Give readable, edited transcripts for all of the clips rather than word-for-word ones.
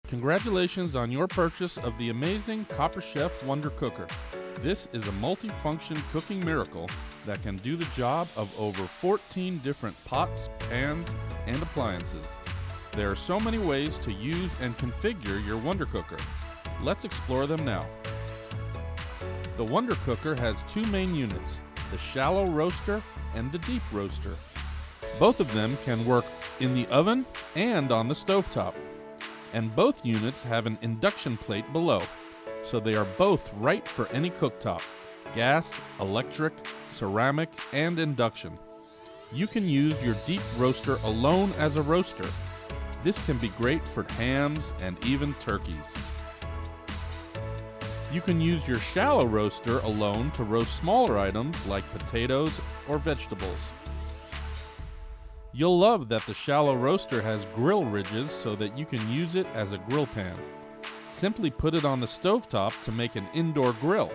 Congratulations on your purchase of the amazing Copper Chef Wonder Cooker. This is a multi-function cooking miracle that can do the job of over 14 different pots, pans, and appliances. There are so many ways to use and configure your Wonder Cooker. Let's explore them now. The Wonder Cooker has two main units, the shallow roaster and the deep roaster. Both of them can work in the oven and on the stovetop. And both units have an induction plate below, so they are both right for any cooktop: gas, electric, ceramic, and induction. You can use your deep roaster alone as a roaster. This can be great for hams and even turkeys. You can use your shallow roaster alone to roast smaller items like potatoes or vegetables. You'll love that the shallow roaster has grill ridges so that you can use it as a grill pan. Simply put it on the stovetop to make an indoor grill,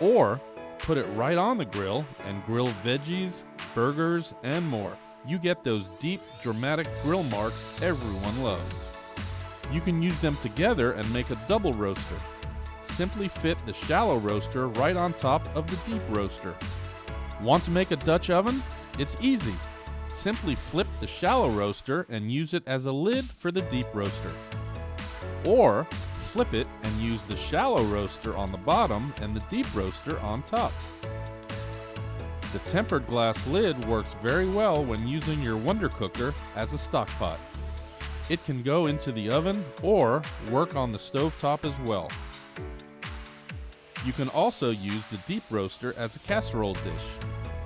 or put it right on the grill and grill veggies, burgers, and more. You get those deep, dramatic grill marks everyone loves. You can use them together and make a double roaster. Simply fit the shallow roaster right on top of the deep roaster. Want to make a Dutch oven? It's easy. Simply flip the shallow roaster and use it as a lid for the deep roaster. Or flip it and use the shallow roaster on the bottom and the deep roaster on top. The tempered glass lid works very well when using your Wonder Cooker as a stock pot. It can go into the oven or work on the stovetop as well. You can also use the deep roaster as a casserole dish.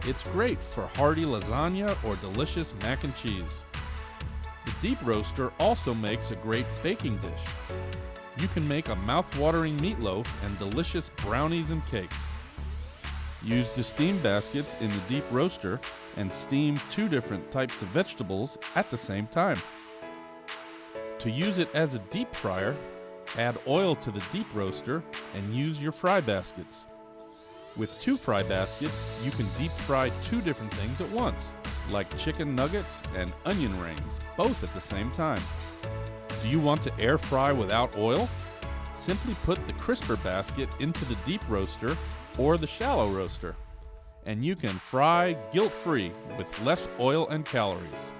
It's great for hearty lasagna or delicious mac and cheese. The deep roaster also makes a great baking dish. You can make a mouth-watering meatloaf and delicious brownies and cakes. Use the steam baskets in the deep roaster and steam two different types of vegetables at the same time. To use it as a deep fryer, add oil to the deep roaster and use your fry baskets. With two fry baskets, you can deep fry two different things at once, like chicken nuggets and onion rings, both at the same time. Do you want to air fry without oil? Simply put the crisper basket into the deep roaster or the shallow roaster, and you can fry guilt-free with less oil and calories.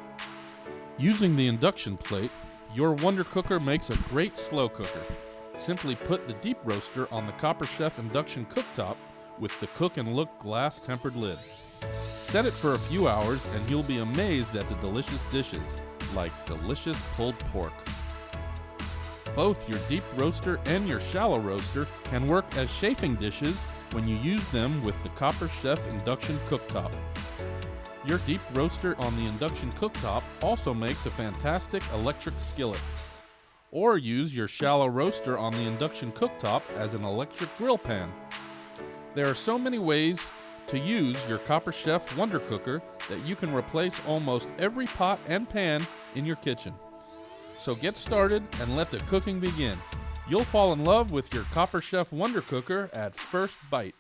Using the induction plate, your Wonder Cooker makes a great slow cooker. Simply put the deep roaster on the Copper Chef induction cooktop with the Cook and Look glass tempered lid. Set it for a few hours and you'll be amazed at the delicious dishes, like delicious pulled pork. Both your deep roaster and your shallow roaster can work as chafing dishes when you use them with the Copper Chef induction cooktop. Your deep roaster on the induction cooktop also makes a fantastic electric skillet. Or use your shallow roaster on the induction cooktop as an electric grill pan. There are so many ways to use your Copper Chef Wonder Cooker that you can replace almost every pot and pan in your kitchen. So get started and let the cooking begin. You'll fall in love with your Copper Chef Wonder Cooker at first bite.